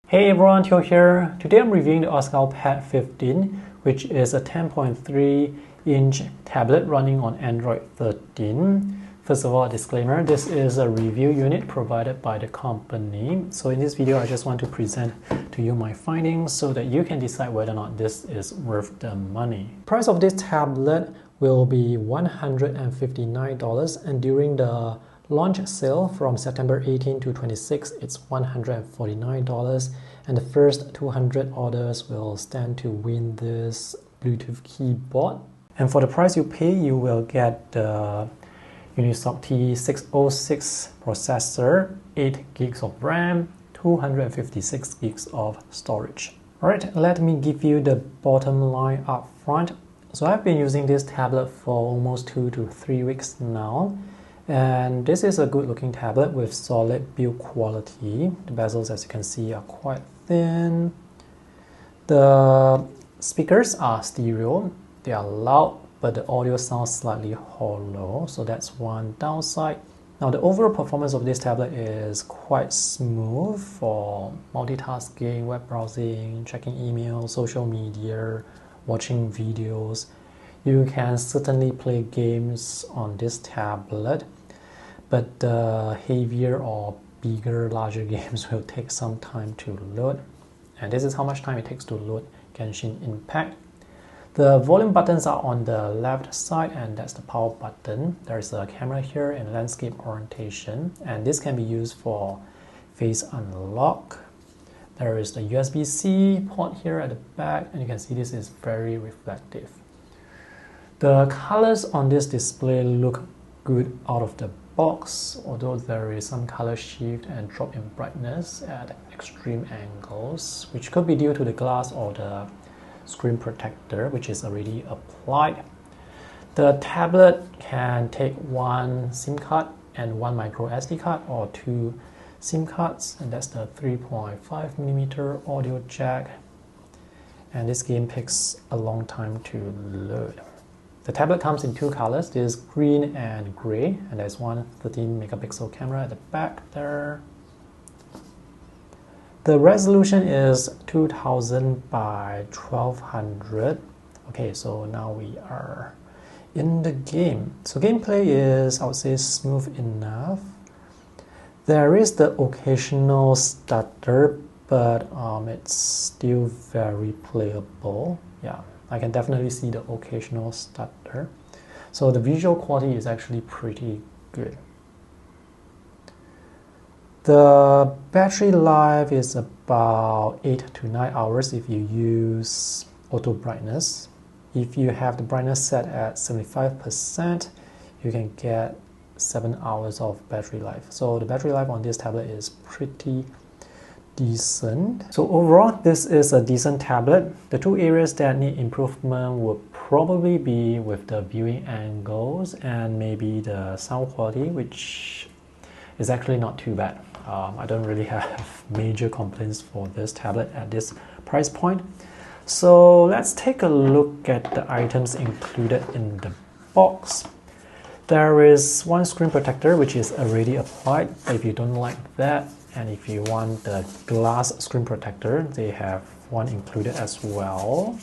Hey everyone, Teo here. Today I'm reviewing the Oscal Pad 15, which is a 10.3-inch tablet running on Android 13. First of all, a disclaimer, this is a review unit provided by the company. So in this video, I just want to present to you my findings so that you can decide whether or not this is worth the money. Price of this tablet will be $159, and during the launch sale from September 18 to 26, it's $149, and the first 200 orders will stand to win this Bluetooth keyboard. And for the price you pay, you will get the Unisoc T606 processor, 8 gigs of RAM, 256 gigs of storage. Alright, let me give you the bottom line up front. So I've been using this tablet for almost 2 to 3 weeks now. And this is a good looking tablet with solid build quality. The bezels, as you can see, are quite thin. The speakers are stereo. They are loud, but the audio sounds slightly hollow, so that's one downside. Now the overall performance of this tablet is quite smooth for multitasking, web browsing, checking email, social media, watching videos. You can certainly play games on this tablet, but the heavier or bigger, larger games will take some time to load. And this is how much time it takes to load Genshin Impact. The volume buttons are on the left side, and that's the power button. There's a camera here in landscape orientation, and this can be used for face unlock. There is the USB-C port here at the back, and you can see this is very reflective. The colors on this display look good out of the box, although there is some color shift and drop in brightness at extreme angles, which could be due to the glass or the screen protector, which is already applied. The tablet can take one SIM card and one micro SD card, or two SIM cards, and that's the 3.5mm audio jack. And this game takes a long time to load. The tablet comes in two colors. This is green and gray, and there's one 13 megapixel camera at the back there. The resolution is 2000 by 1200. Okay, so now we are in the game. So gameplay is, I would say, smooth enough. There is the occasional stutter, but it's still very playable. Yeah, I can definitely see the occasional stutter. So the visual quality is actually pretty good. The battery life is about 8 to 9 hours if you use auto brightness. If you have the brightness set at 75%, you can get 7 hours of battery life. So the battery life on this tablet is pretty decent. So overall, this is a decent tablet. The two areas that need improvement would probably be with the viewing angles and maybe the sound quality, which is actually not too bad. I don't really have major complaints for this tablet at this price point. So let's take a look at the items included in the box. There is one screen protector, which is already applied. If you don't like that, and if you want the glass screen protector, they have one included as well.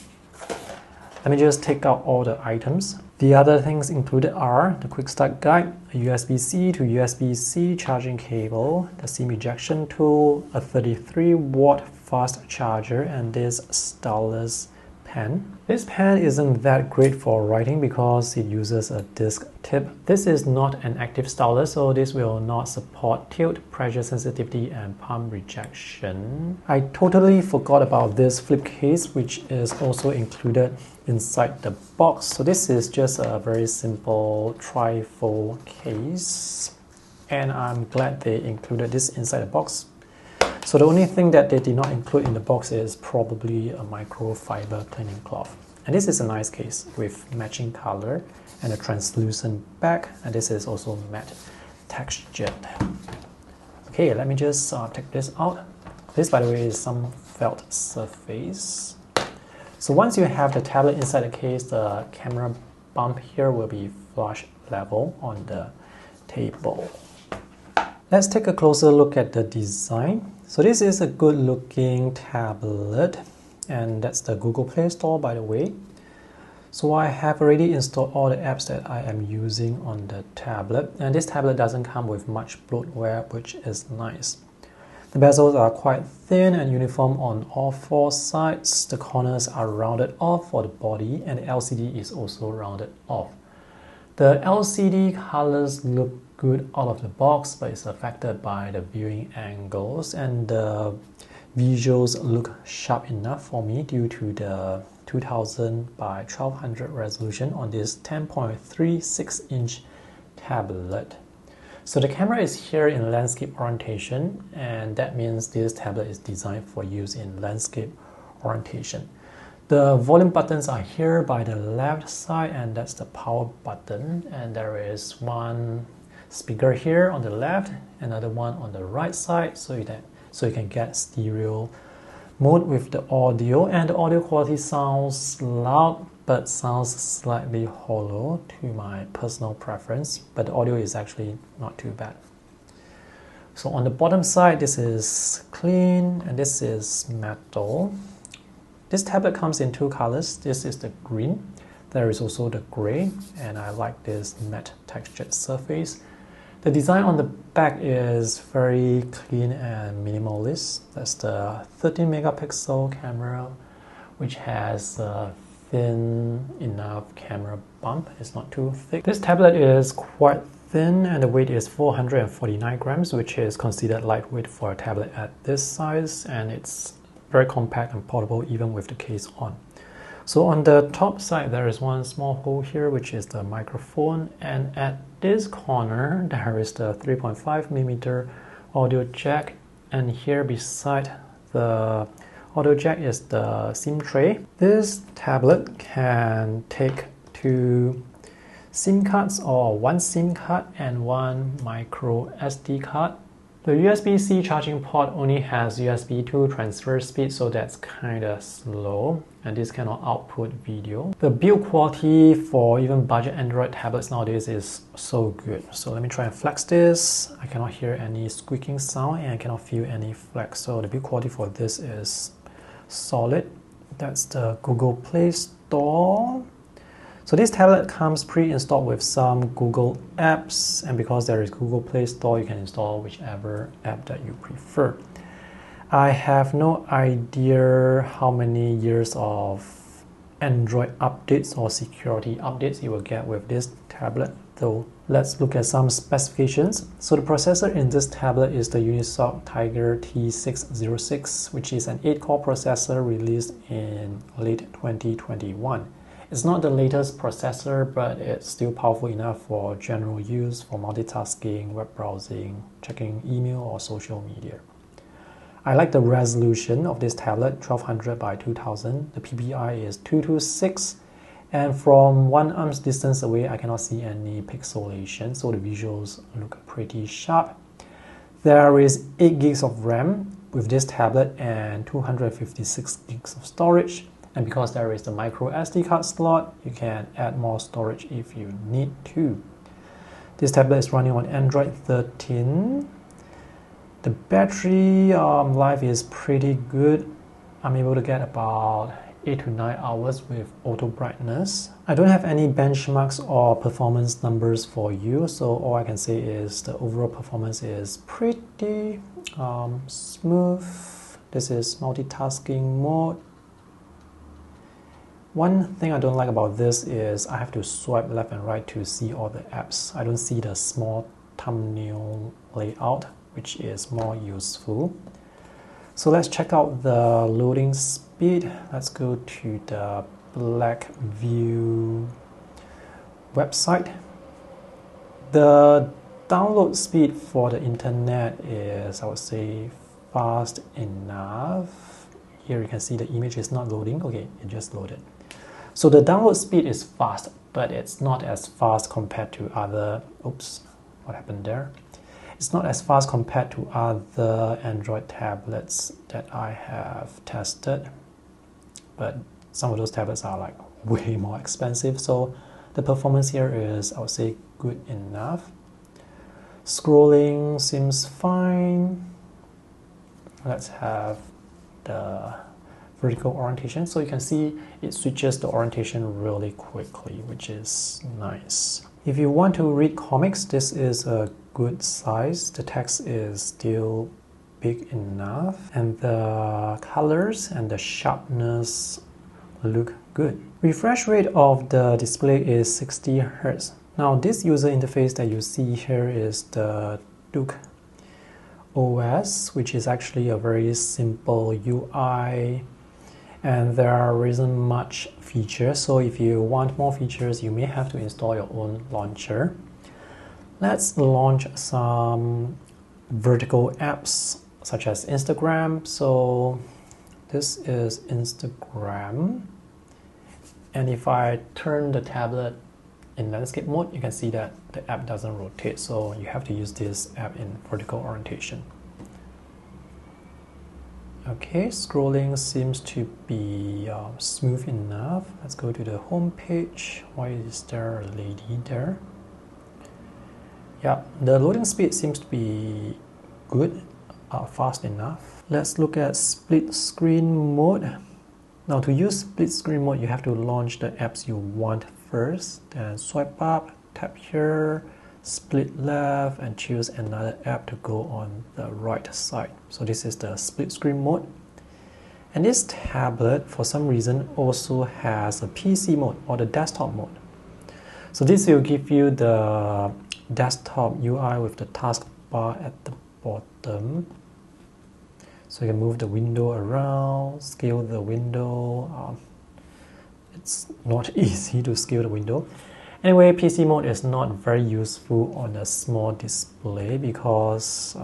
Let me just take out all the items. The other things included are the quick start guide, a USB-C to USB-C charging cable, the SIM ejection tool, a 33-watt fast charger, and this stylus pen. This pen isn't that great for writing because it uses a disc tip. This is not an active stylus, so this will not support tilt, pressure sensitivity, and palm rejection. I totally forgot about this flip case, which is also included inside the box. So this is just a very simple trifold case, and I'm glad they included this inside the box. So the only thing that they did not include in the box is probably a microfiber cleaning cloth. And this is a nice case with matching color and a translucent back, and this is also matte textured. Okay, let me just take this out. This, by the way, is some felt surface. So once you have the tablet inside the case, the camera bump here will be flush level on the table. Let's take a closer look at the design. So this is a good looking tablet, and that's the Google Play Store, by the way. So I have already installed all the apps that I am using on the tablet, and this tablet doesn't come with much bloatware, which is nice. The bezels are quite thin and uniform on all four sides. The corners are rounded off for the body, and the LCD is also rounded off. The LCD colors look good out of the box, but it's affected by the viewing angles, and the visuals look sharp enough for me due to the 2000 by 1200 resolution on this 10.36-inch tablet. So the camera is here in landscape orientation, and that means this tablet is designed for use in landscape orientation. The volume buttons are here by the left side, and that's the power button, and there is one speaker here on the left, another one on the right side, so you can get stereo mode with the audio, and the audio quality sounds loud but sounds slightly hollow to my personal preference, but the audio is actually not too bad. So on the bottom side, this is clean and this is metal. This tablet comes in two colors. This is the green, there is also the gray, and I like this matte textured surface. The design on the back is very clean and minimalist. That's the 13 megapixel camera, which has a thin enough camera bump. It's not too thick. This tablet is quite thin, and the weight is 449 grams, which is considered lightweight for a tablet at this size, and it's very compact and portable even with the case on. So on the top side, there is one small hole here, which is the microphone, and at this corner there is the 3.5mm audio jack, and here beside the audio jack is the SIM tray. This tablet can take two SIM cards, or one SIM card and one micro SD card. The USB-C charging port only has USB 2 transfer speed, so that's kinda slow, and this cannot output video. The build quality for even budget Android tablets nowadays is so good. So let me try and flex this. I cannot hear any squeaking sound and I cannot feel any flex. So the build quality for this is solid. That's the Google Play Store. So this tablet comes pre-installed with some Google apps, and because there is Google Play Store, you can install whichever app that you prefer. I have no idea how many years of Android updates or security updates you will get with this tablet, though. Let's look at some specifications. So the processor in this tablet is the Unisoc Tiger T606, which is an 8-core processor released in late 2021. It's not the latest processor, but it's still powerful enough for general use, for multitasking, web browsing, checking email or social media. I like the resolution of this tablet, 1200 by 2000. The PPI is 226, and from one arm's distance away, I cannot see any pixelation, so the visuals look pretty sharp. There is 8 gigs of RAM with this tablet and 256 gigs of storage. And because there is the micro SD card slot, you can add more storage if you need to. This tablet is running on Android 13. The battery life is pretty good. I'm able to get about 8 to 9 hours with auto brightness. I don't have any benchmarks or performance numbers for you, so all I can say is the overall performance is pretty smooth. This is multitasking mode. One thing I don't like about this is I have to swipe left and right to see all the apps. I don't see the small thumbnail layout, which is more useful. So let's check out the loading speed. Let's go to the Blackview website. The download speed for the internet is, I would say, fast enough. Here you can see the image is not loading. Okay, it just loaded. So the download speed is fast, but it's not as fast compared to other, oops, what happened there? It's not as fast compared to other Android tablets that I have tested, but some of those tablets are like way more expensive, so the performance here is, I would say, good enough. Scrolling seems fine. Let's have the vertical orientation. So you can see it switches the orientation really quickly, which is nice. If you want to read comics, this is a good size. The text is still big enough, and the colors and the sharpness look good. Refresh rate of the display is 60 Hz. Now this user interface that you see here is the DokeOS, which is actually a very simple UI, and there isn't much features. So if you want more features, you may have to install your own launcher. Let's launch some vertical apps such as Instagram. So this is Instagram. And if I turn the tablet in landscape mode, you can see that the app doesn't rotate. So you have to use this app in vertical orientation. Okay, scrolling seems to be smooth enough. Let's go to the home page. Why is there a lady there? Yeah, the loading speed seems to be good, fast enough. Let's look at split screen mode. Now to use split screen mode, you have to launch the apps you want first, then swipe up, tap here, split left, and choose another app to go on the right side. So this is the split screen mode. And this tablet, for some reason, also has a PC mode or the desktop mode. So this will give you the desktop UI with the taskbar at the bottom. So you can move the window around, scale the window. It's not easy to scale the window. Anyway, PC mode is not very useful on a small display because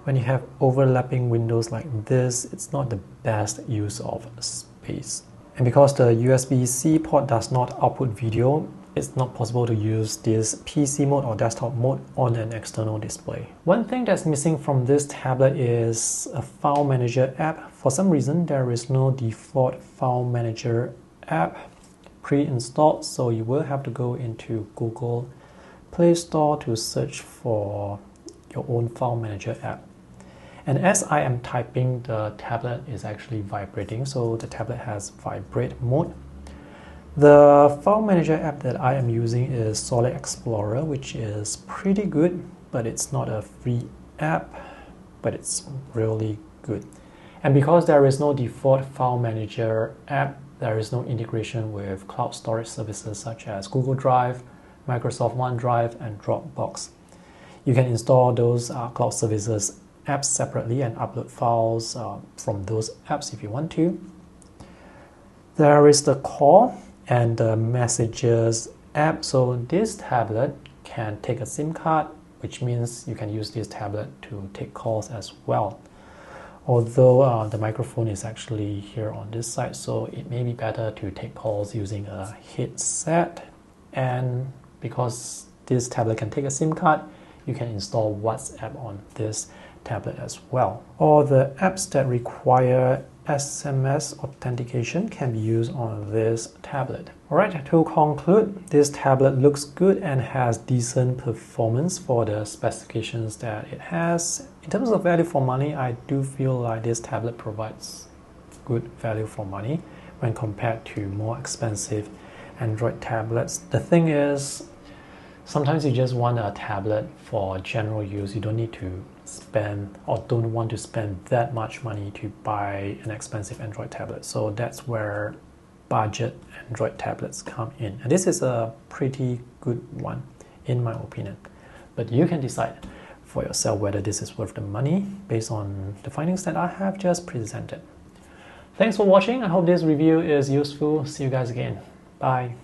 when you have overlapping windows like this, it's not the best use of space. And because the USB-C port does not output video, it's not possible to use this PC mode or desktop mode on an external display. One thing that's missing from this tablet is a file manager app. For some reason, there is no default file manager app pre-installed, so you will have to go into Google Play Store to search for your own file manager app. And as I am typing, the tablet is actually vibrating, so the tablet has vibrate mode. The file manager app that I am using is Solid Explorer, which is pretty good, but it's not a free app, but it's really good. And because there is no default file manager app, there is no integration with cloud storage services such as Google Drive, Microsoft OneDrive, and Dropbox. You can install those cloud services apps separately and upload files from those apps if you want to. There is the call and the messages app. So this tablet can take a SIM card, which means you can use this tablet to take calls as well. Although the microphone is actually here on this side, so it may be better to take calls using a headset. And because this tablet can take a SIM card, you can install WhatsApp on this tablet as well. All the apps that require SMS authentication can be used on this tablet. Alright, to conclude, this tablet looks good and has decent performance for the specifications that it has. In terms of value for money, I do feel like this tablet provides good value for money when compared to more expensive Android tablets. The thing is, sometimes you just want a tablet for general use. You don't need to spend or don't want to spend that much money to buy an expensive Android tablet. So that's where budget Android tablets come in. And this is a pretty good one, in my opinion. But you can decide for yourself whether this is worth the money based on the findings that I have just presented. Thanks for watching. I hope this review is useful. See you guys again. Bye.